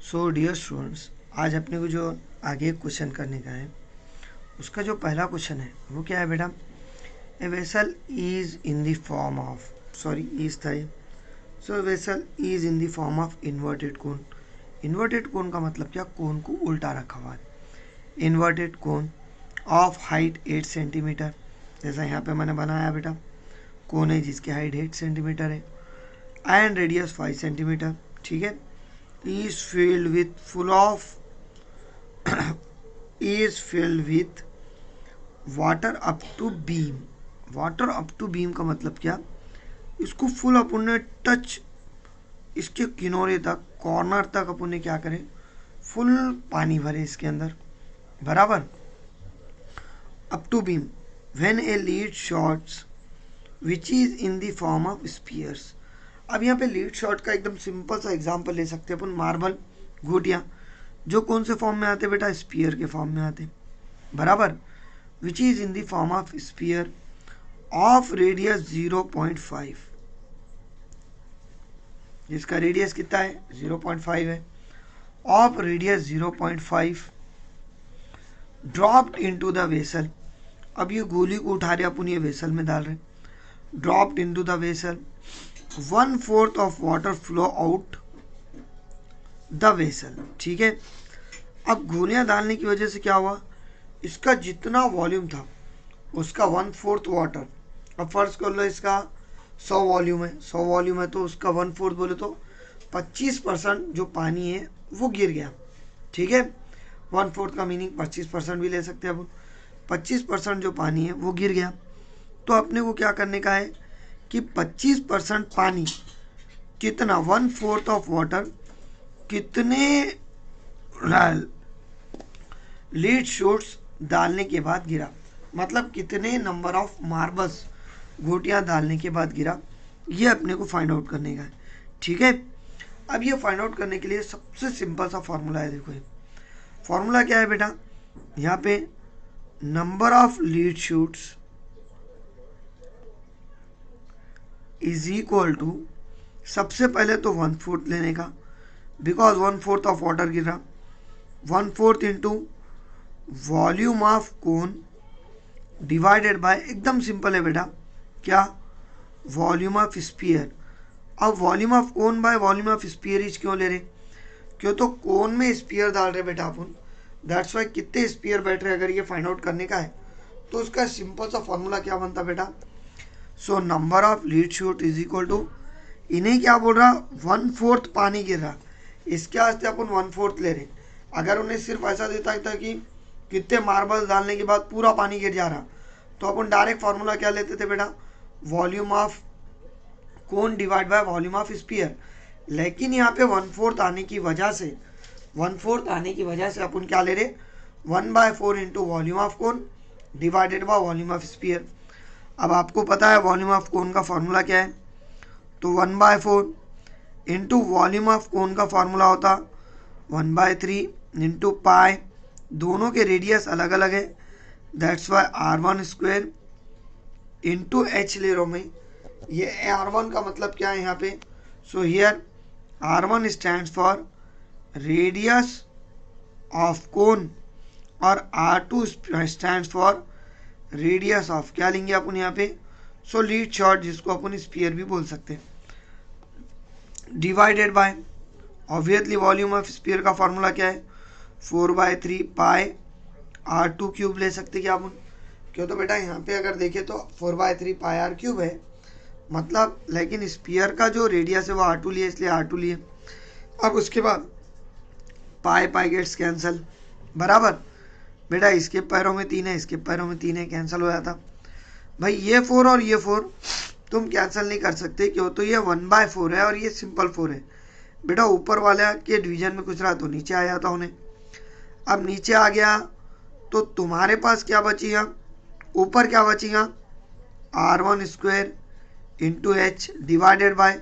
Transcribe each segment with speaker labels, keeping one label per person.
Speaker 1: So dear students, आज अपने को जो आगे क्वेश्चन करने का है उसका जो पहला क्वेश्चन है वो क्या है बेटा। A vessel is in the form of is था। So vessel is in the form of inverted cone. Inverted cone का मतलब क्या, कोन को उल्टा रखा हुआ है। Inverted cone of height 8 centimetre, जैसा यहाँ पे मैंने बनाया बेटा, कोन है जिसकी हाइट 8 सेंटीमीटर है एंड रेडियस 5 सेंटीमीटर, ठीक है। is filled with full of is filled with water up to beam। Water up to beam का मतलब क्या, इसको फुल अपन ने टच, इसके किनारे तक, कॉर्नर तक अपन ने क्या करें, फुल पानी भरे इसके अंदर, बराबर। Up to beam when a lead shots which is in the form of spears. अब यहाँ पे लीड शॉट का एकदम सिंपल सा एग्जांपल ले सकते हैं अपन, मार्बल घोटियाँ, जो कौन से फॉर्म में आते बेटा, स्पीयर के फॉर्म में आते, बराबर। विच is in the form of sphere of radius 0.5, जिसका रेडियस कितना है 0.5 है, of radius 0.5 dropped into the vessel. अब ये गोली को उठा रहे अपन, ये वेसल में डाल रहे, dropped into the vessel, 1/4 of water flow out the vessel, ठीक है। अब गोलियां डालने की वजह से क्या हुआ, इसका जितना वॉल्यूम था उसका 1/4 वाटर। अब फर्ज कर लो इसका 100 वॉल्यूम है, 100 वॉल्यूम है तो उसका 1/4 बोले तो 25% जो पानी है वो गिर गया, ठीक है। 1/4 का मीनिंग 25% भी ले सकते हैं अब। 25% जो पानी है वो गिर गया, तो अपने को क्या करने का है कि 25% पानी कितना, 1/4 ऑफ वाटर कितने लीड शॉट्स डालने के बाद गिरा, मतलब कितने नंबर ऑफ मार्बल्स, गोटियां डालने के बाद गिरा, ये अपने को फाइंड आउट करने का है, ठीक है। अब ये फाइंड आउट करने के लिए सबसे सिंपल सा फॉर्मूला है, देखो ये फॉर्मूला क्या है बेटा, यहाँ पे number of lead shots is equal to, सबसे पहले तो 1/4 लेने का, बिकॉज 1/4 ऑफ वाटर गिर रहा, 1/4 into volume of cone divided by, एकदम सिंपल है बेटा, क्या, वॉल्यूम ऑफ स्पीयर। अब volume of cone by volume of sphere is क्यों ले रहे, क्यों तो कोन में स्पीयर डाल रहे बेटा अपन, दैट्स वाई कितने स्पीयर बैठ रहे, अगर ये फाइंड आउट करने का है तो उसका सिंपल सा फॉर्मूला क्या बनता बेटा, so number of lead shot is equal to, इन्हें क्या बोल रहा, 1/4 पानी गिर रहा, इसके वास्ते अपन 1/4 ले रहे। अगर उन्हें सिर्फ ऐसा देता था कि कितने मार्बल डालने के बाद पूरा पानी गिर जा रहा, तो अपन डायरेक्ट फार्मूला क्या लेते थे बेटा, volume of cone divide by volume of sphere. लेकिन यहाँ पे 1/4 आने की वजह से, 1/4 आने की वजह से अपन क्या ले रहे, 1/4 into volume of cone divided by volume of sphere. अब आपको पता है वॉल्यूम ऑफ कोन का फॉर्मूला क्या है, तो 1/4 इंटू वॉल्यूम ऑफ कोन का फॉर्मूला होता 1/3 इंटू पाई, दोनों के रेडियस अलग अलग है, that's why r1² into H ले रहा हूँ मैं, ये r1 का मतलब क्या है यहाँ पे, so here r1 stands for radius of cone और r2 stands for radius of, क्या लेंगे अपन यहाँ पे, सो लीड शॉट, जिसको अपन स्पीयर भी बोल सकते हैं, divided by, obviously volume of sphere का फॉर्मूला क्या है, 4/3 पाई r2³ ले सकते क्या अपन, क्यों तो बेटा यहाँ पे अगर देखें तो 4/3 पाई r³ है, मतलब, लेकिन स्पीयर का जो रेडियस है वो r2 लिए, इसलिए r2 लिए। अब उसके बाद पाई पाई गेट्स कैंसल, बराबर बेटा, इसके पैरों में 3 है, इसके पैरों में 3 है, कैंसिल हो जाता भाई, ये 4 और ये 4 तुम कैंसिल नहीं कर सकते, क्यों तो ये 1/4 है और ये सिंपल 4 है बेटा, ऊपर वाले के डिवीजन में कुछ रहा तो नीचे आ जाता उन्हें। अब नीचे आ गया तो तुम्हारे पास क्या बचेगा, ऊपर क्या बचेगा, r1² into H divided by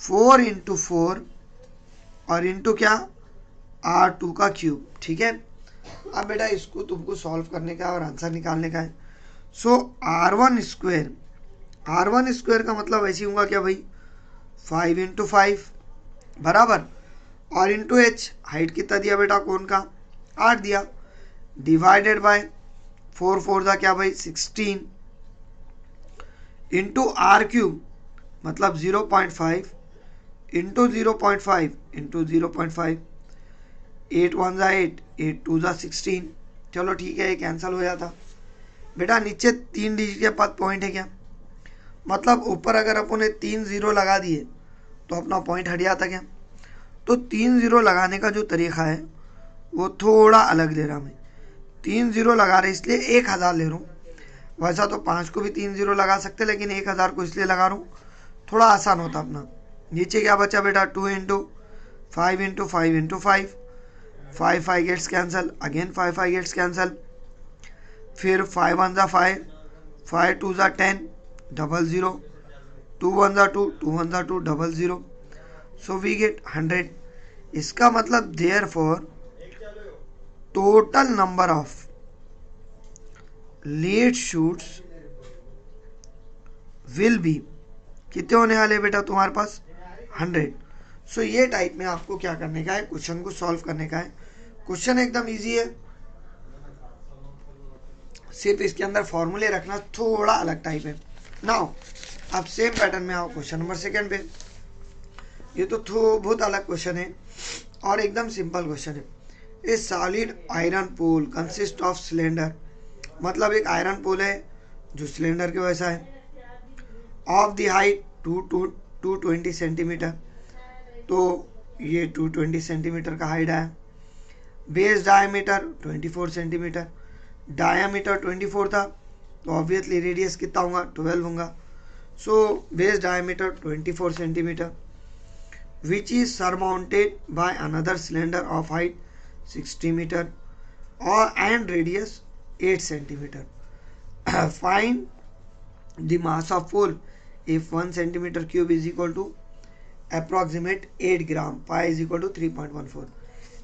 Speaker 1: 4 into 4 और इंटू क्या, r2³, ठीक है। अब बेटा इसको तुमको सॉल्व करने का और आंसर निकालने का है, सो r1² का मतलब ऐसे होगा क्या भाई, 5 इंटू 5 बराबर और इंटू एच, हाइट कितना दिया बेटा कोन का, 8 दिया, डिवाइडेड बाय 4 4 था क्या भाई 16, इंटू आर क्यूब मतलब 0.5 इंटू 0.5 इंटू 0.5, 8 1 ज़ा 8, 8 2 ज़ा 16। चलो ठीक है, ये कैंसिल हो जाता बेटा। नीचे 3 डिजिट के पास पॉइंट है क्या, मतलब ऊपर अगर अपन ने 3 0 लगा दिए तो अपना पॉइंट हट जाता क्या। तो 3 0 लगाने का जो तरीका है वो थोड़ा अलग ले रहा मैं। 3 0 लगा रहे इसलिए 1000 ले रहा हूँ। वैसा तो 5 को भी 3 0 लगा सकते, लेकिन 1000 को इसलिए लगा रहा हूँ थोड़ा आसान होता अपना। नीचे क्या बचा बेटा 2 into 5 into 5 into 5, 5 5 gets cancel, again 5 5 gets cancel, फिर 5 1 ज़ा 5, 5 2 ज़ा 10, 00, 2 1 ज़ा 2, 2 1 ज़ा 2, 00, सो वी गेट 100। इसका मतलब therefore total number of lead shoots will be, कितने होने वाले बेटा तुम्हारे पास 100। सो ये टाइप में आपको क्या करने का है, क्वेश्चन को सॉल्व करने का है। क्वेश्चन एकदम इजी है, सिर्फ इसके अंदर फॉर्मूले रखना थोड़ा अलग टाइप है। नाउ अब सेम पैटर्न में आओ क्वेश्चन नंबर 2 पे। ये तो बहुत अलग क्वेश्चन है और एकदम सिंपल क्वेश्चन है। A solid iron pole consist of cylinder, मतलब एक आयरन पोल है जो सिलेंडर के वैसा है, ऑफ द हाइट 220 सेंटीमीटर, तो ये 220 सेंटीमीटर का हाइट है। बेस डायमीटर 24 सेंटीमीटर, डायमीटर 24 था तो ऑब्वियसली रेडियस कितना होगा 12 होगा। So base diameter 24 centimetre which is surmounted by another cylinder of height 60 meter or and radius 8 centimeter. Find the mass of pole if 1 centimeter cube is equal to approximate 8 gram, pi is equal to 3.14।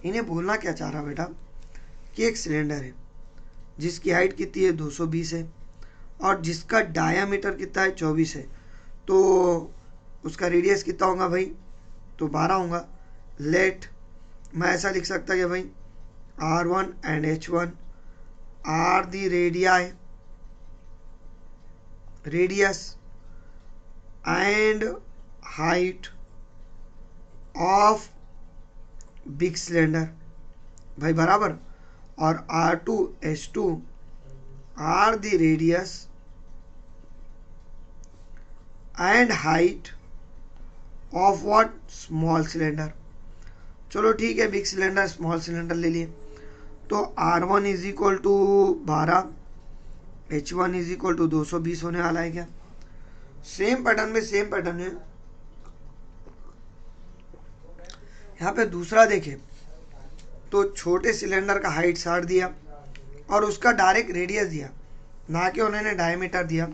Speaker 1: इन्हें बोलना क्या चाह रहा बेटा कि एक cylinder है जिसकी हाइट कितनी है 220 है और जिसका डायामीटर कितना है 24 है, तो उसका रेडियस कितना होगा भाई, तो 12 होगा। लेट मैं ऐसा लिख सकता कि भाई R1 and H1 are the radius and height of big cylinder भाई बराबर, और R2 H2 are the radius and height of what small cylinder. चलो ठीक है, बिग सिलेंडर स्मॉल सिलेंडर ले लिए, तो R1 is equal to 12, H1 is equal to 220 होने वाला है क्या। सेम पैटर्न में यहाँ पे दूसरा देखें तो छोटे सिलेंडर का हाइट 60 दिया और उसका डायरेक्ट रेडियस दिया, ना कि उन्होंने डायमीटर दिया।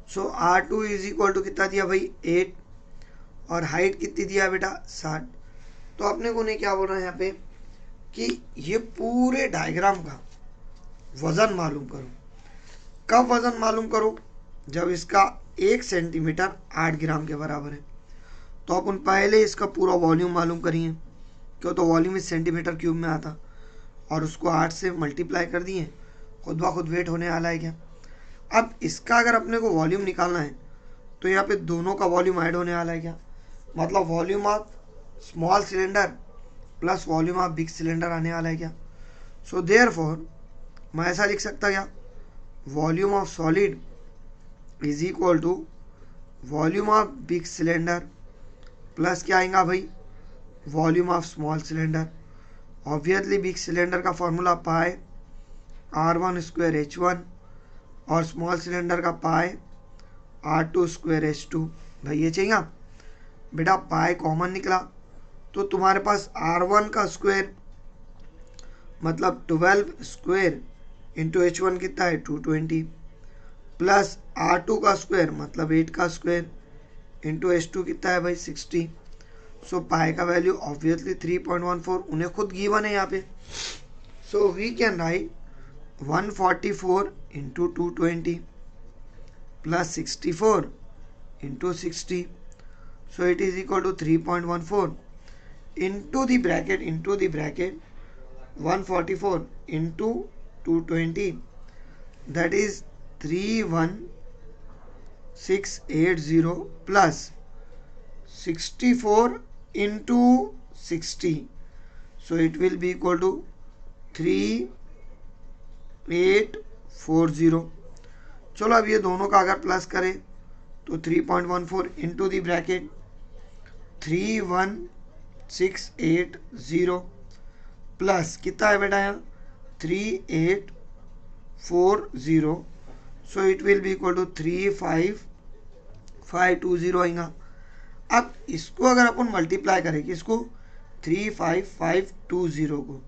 Speaker 1: सो R2 इज इक्वल टू कितना दिया भाई 8 और हाइट कितनी दिया बेटा 60। तो अपने को ने क्या बोल रहा है यहाँ पे कि ये पूरे डायग्राम का वजन मालूम करो। कब वजन मालूम करो, जब इसका 1 सेंटीमीटर 8 ग्राम के बराबर है। तो अपन पहले इसका पूरा वॉल्यूम मालूम करिए, क्यों तो वॉल्यूम इस सेंटीमीटर क्यूब में आता और उसको 8 से मल्टीप्लाई कर दिए, खुद ब खुद वेट होने वाला है क्या। अब इसका अगर अपने को वॉल्यूम निकालना है तो यहाँ पे दोनों का वॉल्यूम ऐड होने वाला है क्या, मतलब volume of small cylinder plus volume of big cylinder आने वाला है क्या। सो देयरफॉर मैं ऐसा लिख सकता क्या, volume of solid is equal to volume of big cylinder plus क्या आएगा भाई volume of small cylinder. Obviously big cylinder का formula pi R1 square H1 और स्मॉल सिलेंडर का पाई R2 स्क्वायर H2। भाई ये चाहिए बेटा, पाई कॉमन निकला तो तुम्हारे पास R1 का स्क्वायर मतलब 12 स्क्वायर इंटू H1 कितना है 220 प्लस R2 का स्क्वायर मतलब 8 का स्क्वायर इंटू H2 कितना है भाई 60। सो पाई का वैल्यू ऑब्वियसली 3.14 उन्हें खुद गिवन है यहाँ पे। So we can write 144 into 220 plus 64 into 60, so it is equal to 3.14 into the bracket 144 into 220, that is 31680 plus 64 into 60, so it will be equal to 3840. चलो अब ये दोनों का अगर प्लस करें तो 3.14 इंटू दी ब्रैकेट 31680 प्लस कितना है बेटा यहाँ 3840, so it will be equal to 35520 आएगा। अब इसको अगर अपन मल्टीप्लाई करें किसको 35520 को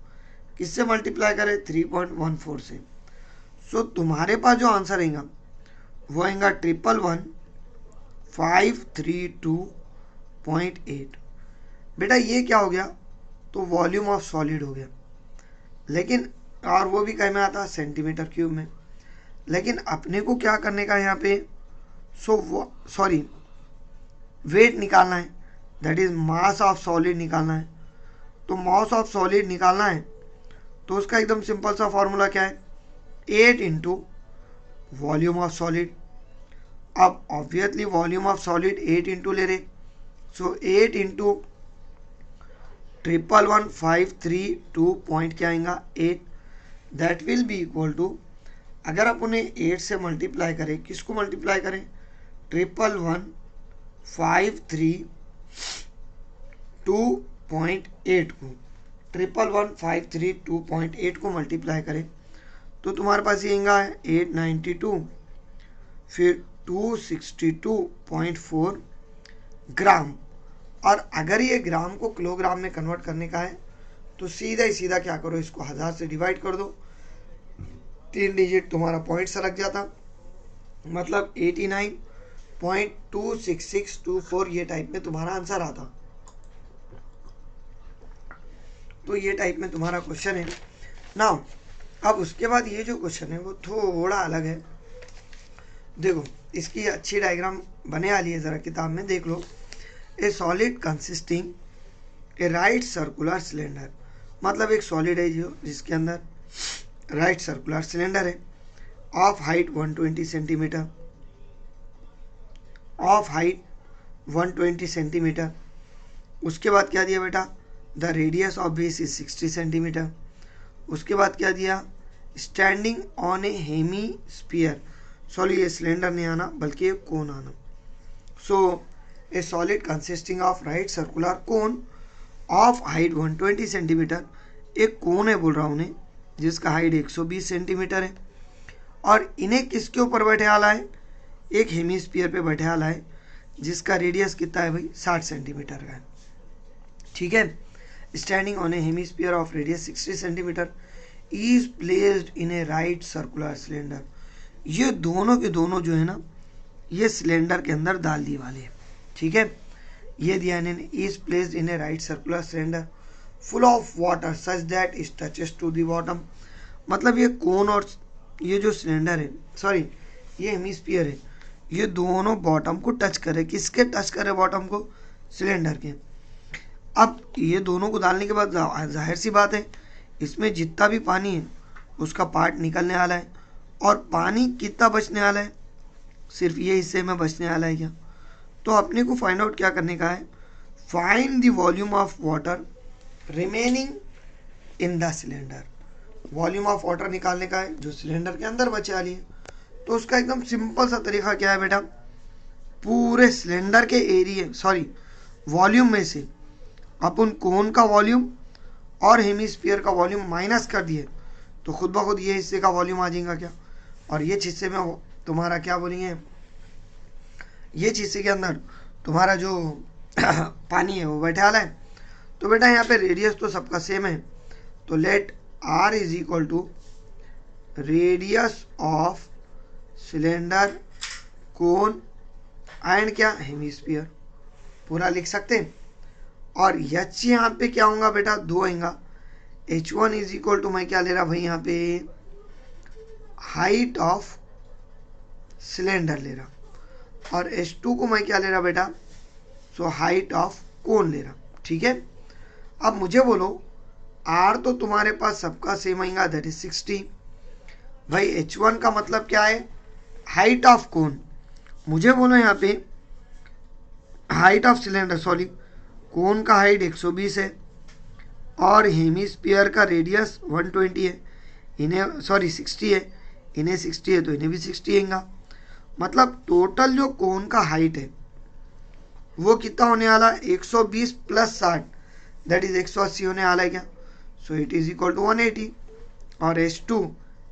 Speaker 1: किससे मल्टीप्लाई करें 3.14 से, सो तुम्हारे पास जो आंसर आएगा वो आएगा 111,532.8। बेटा ये क्या हो गया, तो वॉल्यूम ऑफ सॉलिड हो गया, लेकिन और वो भी कहीं में आता सेंटीमीटर क्यूब में। लेकिन अपने को क्या करने का यहाँ पे, सॉरी वेट निकालना है, that is mass of solid निकालना है। तो मास ऑफ सॉलिड निकालना है तो उसका एकदम सिंपल सा फॉर्मूला क्या है 8 इंटू वॉल्यूम ऑफ सॉलिड। अब obviously volume of solid 8 into ले रहे, सो 8 इंटू 111,532 पॉइंट क्या आएगा 8, that will be equal to, अगर आप उन्हें 8 से मल्टीप्लाई करें, किसको मल्टीप्लाई करें 111,532.8 को 111,532.8 को मल्टीप्लाई करें तो तुम्हारे पास ये आएगा 892 फिर 262.4 ग्राम। और अगर ये ग्राम को किलोग्राम में कन्वर्ट करने का है तो सीधा ही सीधा क्या करो, इसको 1000 से डिवाइड कर दो, 3 डिजिट तुम्हारा पॉइंट से लग जाता, मतलब 89.26624 ये टाइप में तुम्हारा आंसर आता। तो ये टाइप में तुम्हारा क्वेश्चन है ना। अब उसके बाद ये जो क्वेश्चन है वो थोड़ा अलग है। देखो इसकी अच्छी डायग्राम बने वाली है, ज़रा किताब में देख लो। A solid consisting a right circular cylinder, मतलब एक सॉलिड है जो जिसके अंदर राइट सर्कुलर सिलेंडर है, of height 120 centimetre, of height 120 centimetre. उसके बाद क्या दिया बेटा, the radius of base is 60 centimetre. उसके बाद क्या दिया, standing on a hemisphere, sorry ये सिलेंडर नहीं आना बल्कि एक कोन आना। So a solid consisting of right circular cone of height 120 centimetre, एक कोन है बोल रहा हूँ उन्हें जिसका हाइट 120 सेंटीमीटर है, और इन्हें किसके ऊपर बैठे आला है, एक हेमीस्फीयर पे बैठे आला है जिसका रेडियस कितना है भाई 60 सेंटीमीटर का है। ठीक है, standing on A hemisphere of radius 60 centimetre is placed in a right circular cylinder. ये दोनों के दोनों जो है ना ये सिलेंडर के अंदर डाल दिए वाले हैं। ठीक है, ये दिया इन्हें, is placed in a right circular cylinder full of water such that it touches to the bottom. मतलब ये कोन और ये जो सिलेंडर है, सॉरी ये हेमीस्फीयर है, ये दोनों बॉटम को टच करे, किसके टच करे बॉटम को, सिलेंडर के। अब ये दोनों को डालने के बाद जाहिर सी बात है इसमें जितना भी पानी है उसका पार्ट निकलने वाला है, और पानी कितना बचने वाला है, सिर्फ ये हिस्से में बचने वाला है क्या। तो अपने को फाइंड आउट क्या करने का है, find the volume of water remaining in the cylinder. Volume of water निकालने का है जो सिलेंडर के अंदर बचे वाली है। तो उसका एकदम सिंपल सा तरीका क्या है बेटा, पूरे सिलेंडर के एरिया सॉरी वॉल्यूम में से अपन कोन का वॉल्यूम और हेमीस्फीयर का वॉल्यूम माइनस कर दिए तो खुद ब खुद ये हिस्से का वॉल्यूम आ जाएगा क्या, और ये हिस्से में तुम्हारा क्या बोलेंगे, ये हिस्से के अंदर तुम्हारा जो पानी है वो बैठे वाला है। तो बेटा यहाँ पे रेडियस तो सबका सेम है, तो let R is equal to radius of cylinder cone and क्या हेमीस्फीयर, पूरा लिख सकते हैं। और एच यहाँ पे क्या होगा बेटा, दो आएगा, H1 इज इक्वल टू मैं क्या ले रहा भाई यहाँ पे हाइट ऑफ सिलेंडर ले रहा, और H2 को मैं क्या ले रहा बेटा, सो हाइट ऑफ कोन ले रहा। ठीक है, अब मुझे बोलो आर तो तुम्हारे पास सबका सेम आएगा, दैट इज 60। भाई H1 का मतलब क्या है, हाइट ऑफ कोन। मुझे बोलो यहाँ पे हाइट ऑफ सिलेंडर, सॉरी कोन का हाइट 120 है और हेमिस्फीयर का रेडियस 120 है, इन्हें सॉरी 60 है, इन्हें 60 है तो इन्हें भी 60 आएगा। मतलब टोटल जो कोन का हाइट है वो कितना होने वाला है, 120 प्लस 60 दैट इज 180 होने वाला है क्या। So it is equal to 180 और H2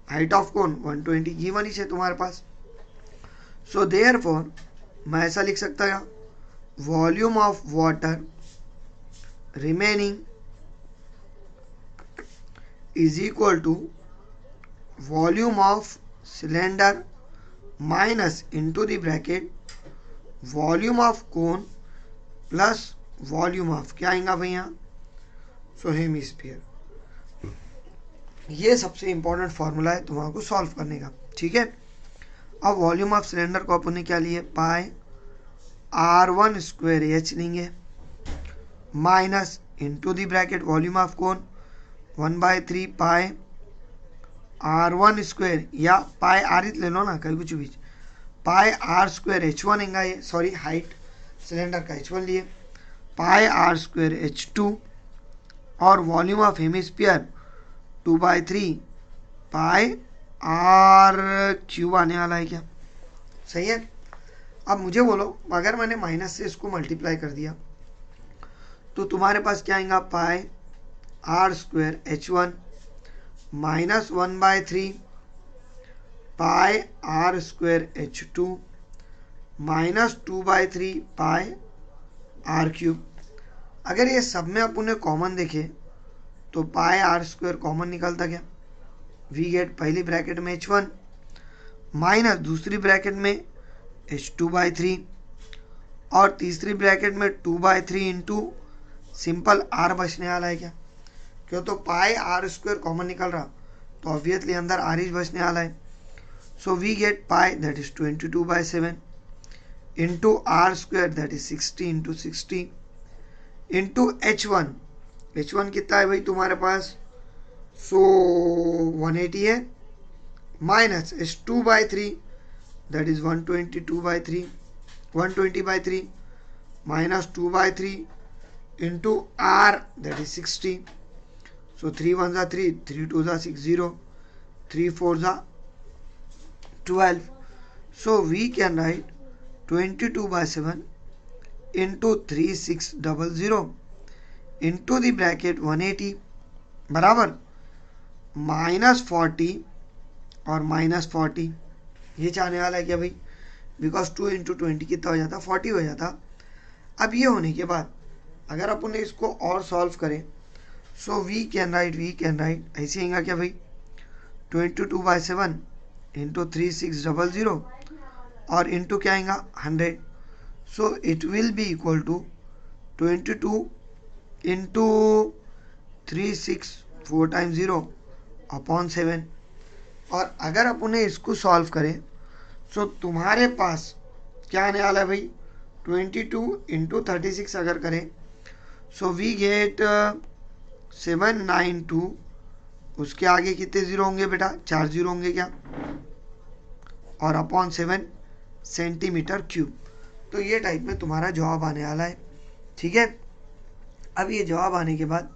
Speaker 1: height of cone 120 given ही है तुम्हारे पास। सो देयरफॉर मैं ऐसा लिख सकता हूँ, volume of water remaining is equal to volume of cylinder minus into the bracket volume of cone plus volume of क्या आएगा भैया, सो हेमिस्फीयर। ये सबसे इंपॉर्टेंट फॉर्मूला है तुम्हारे को सॉल्व करने का, ठीक है। अब वॉल्यूम ऑफ सिलेंडर को अपन ने क्या लिए, पाई R1 स्क्वायर एच लेंगे minus into the bracket volume of cone 1/3 pi R1 square या पाई आर ले लो ना, कहीं कुछ भी, पाई R स्क्वायर H1 आएगा ये, सॉरी हाइट सिलेंडर का H1 लिए, पाई R स्क्वायर H2 और volume of hemisphere 2/3 pi R³ आने वाला है क्या, सही है। अब मुझे बोलो अगर मैंने माइनस से इसको मल्टीप्लाई कर दिया तो तुम्हारे पास क्या आएगा, पाई R स्क्वायर H1 माइनस 1/3 पाई R स्क्वायर H2 माइनस 2/3 पाई R³। अगर ये सब में अपन ने कॉमन देखे तो पाई R स्क्वायर कॉमन निकलता क्या, वी गेट पहली ब्रैकेट में H1 माइनस दूसरी ब्रैकेट में H2/3 और तीसरी ब्रैकेट में 2/3 इंटू सिंपल R बचने वाला है क्या, क्यों तो पाई R स्क्वायर कॉमन निकल रहा तो ऑब्वियसली अंदर R ही बचने वाला है। So we get pi that is 22/7 into R square that is 60 into 60 into H1, H1 कितना है भाई तुम्हारे पास, सो 180 है minus H2/3 that is 120/3 minus 2/3 into R that is 60। So 3 1s are 3, 3 2s are 6 0, 3 4s are 12. So we can write 22/7 into 3600 into the bracket 180 बराबर -40 और -40, ये चाहने वाला है क्या भाई, बिकॉज 2 इंटू 20 कितना हो जाता, 40 हो जाता। अब ये होने के बाद अगर अपन ने इसको और सॉल्व करें सो वी कैन राइट ऐसे आएगा क्या भाई, 22/7 इंटू 3600 और इंटू क्या आएगा 100। So it will be equal to 22 into 36 4 times 0 upon 7। और अगर अपन ने इसको सॉल्व करें सो तुम्हारे पास क्या आने वाला है भाई, 22 इंटू 36 अगर करें सो वी गेट 792, उसके आगे कितने जीरो होंगे बेटा, 4 जीरो होंगे क्या, और अपॉन 7 सेंटीमीटर क्यूब। तो ये टाइप में तुम्हारा जवाब आने वाला है, ठीक है। अब ये जवाब आने के बाद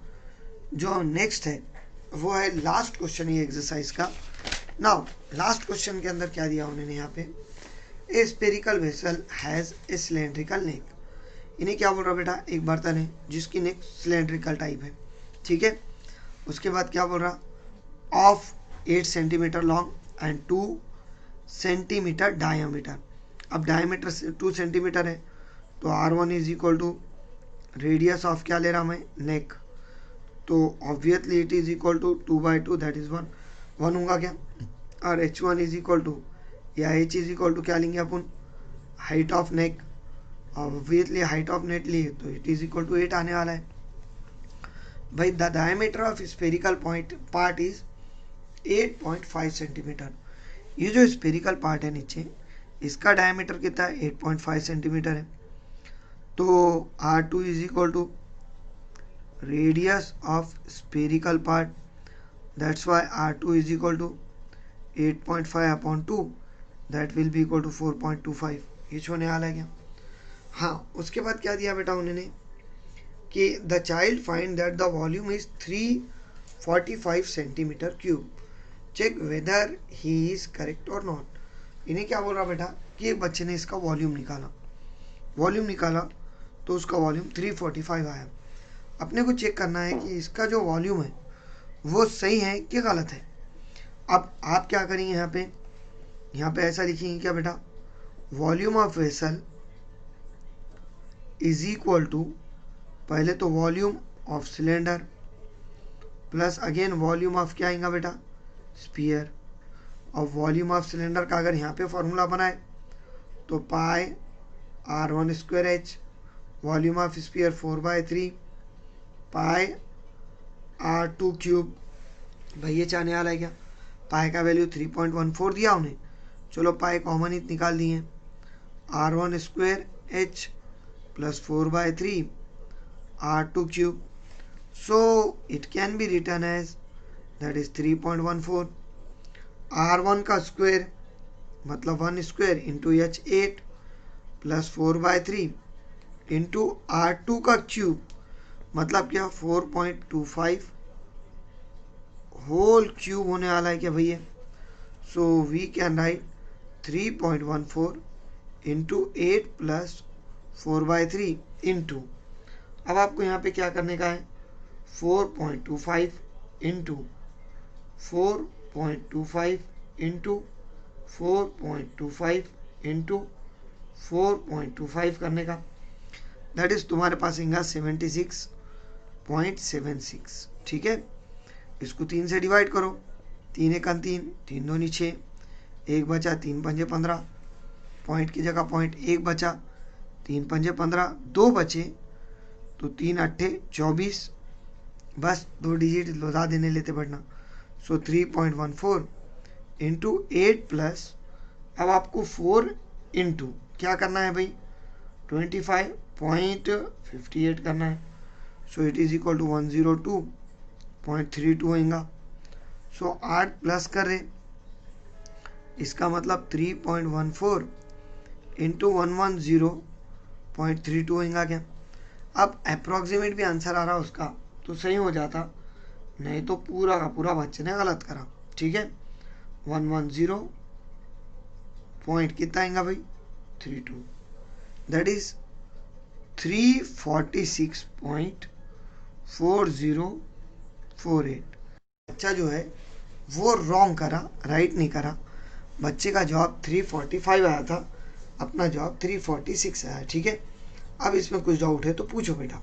Speaker 1: जो नेक्स्ट है वो है लास्ट क्वेश्चन ये एक्सरसाइज का। नाउ लास्ट क्वेश्चन के अंदर क्या दिया उन्होंने यहाँ पे, a spherical vessel has a cylindrical neck. इन्हें क्या बोल रहा बेटा, एक बर्तन है जिसकी नेक सिलेंड्रिकल टाइप है, ठीक है। उसके बाद क्या बोल रहा, of 8 centimetre long and 2 centimetre diameter. अब डायमीटर 2 सेंटीमीटर है तो R1 is equal to radius of क्या ले रहा मैं, नेक, तो obviously it is equal to 2/2 that is 1 होगा क्या, और H1 इज इक्वल टू या H इज इक्वल टू क्या लेंगे अपन, height of neck, obviously height of net लिए तो इट इज इक्वल टू 8 आने वाला है भाई। The diameter of spherical part is 8.5 centimetre. ये जो स्पेरिकल पार्ट है नीचे इसका डायमीटर कितना है, 8.5 सेंटीमीटर है। तो R2 is equal to radius of spherical part. That's why R2 is equal to 8.5 upon 2, that will be equal to 4.25. ये छोने वाला है क्या? हाँ, उसके बाद क्या दिया बेटा उन्होंने कि the child find that the volume is 345 centimetre cube, check whether he is correct or not. इन्हें क्या बोल रहा बेटा कि एक बच्चे ने इसका वॉल्यूम निकाला तो उसका वॉल्यूम 345 आया। अपने को चेक करना है कि इसका जो वॉल्यूम है वो सही है कि गलत है। अब आप क्या करेंगे, यहाँ पे ऐसा लिखेंगे क्या बेटा, volume of vessel is equal to, पहले तो volume of cylinder plus again volume of क्या आएगा बेटा, स्फीयर। और वॉल्यूम ऑफ सिलेंडर का अगर यहाँ पे फॉर्मूला बनाए तो पाई R1 square H, volume of sphere 4/3 pi R2 cube. भाई ये चाहने वाला है क्या, पाई का वैल्यू 3.14 दिया उन्हें, चलो पाई कॉमन ही निकाल दिए, R1 square H plus 4/3 R2 cube. So it can be written as that is 3.14 R1 का स्क्वायर मतलब 1 square into H 8 plus 4/3 into R2 का क्यूब मतलब क्या 4.25 होल क्यूब होने वाला है क्या भैया। So we can write 3.14 into 8 plus 4/3 into, अब आपको यहाँ पे क्या करने का है, 4.25 इंटू 4.25 इंटू 4.25 इंटू 4.25 करने का, दैट इज तुम्हारे पास आएगा 76.76। ठीक है, इसको 3 से डिवाइड करो, 3 एक 3, 3 2 6, 1 बचा, 3 पंजे 15, पॉइंट की जगह पॉइंट 1 बचा, 3 पंजे 15, 2 बचे तो 3 अट्ठे 24, बस 2 डिजिट लौटा देने लेते बढ़ना। सो 3.14 इंटू 8 प्लस, अब आपको 4 इंटू क्या करना है भाई 25.58 करना है। So it is equal to 102.32 होगा। सो 8 प्लस कर रहे, इसका मतलब 3.14 इंटू 110.32 होगा क्या। अब अप्रोक्सीमेट भी आंसर आ रहा उसका तो सही हो जाता, नहीं तो पूरा का पूरा बच्चे ने गलत करा। ठीक है, 110 पॉइंट कितना आएगा भाई 32, दैट इज 346.4048। बच्चा जो है वो रॉन्ग करा, राइट नहीं करा। बच्चे का जवाब 345 आया था, अपना जवाब 346 आया। ठीक है, अब इसमें कुछ डाउट है तो पूछो बेटा।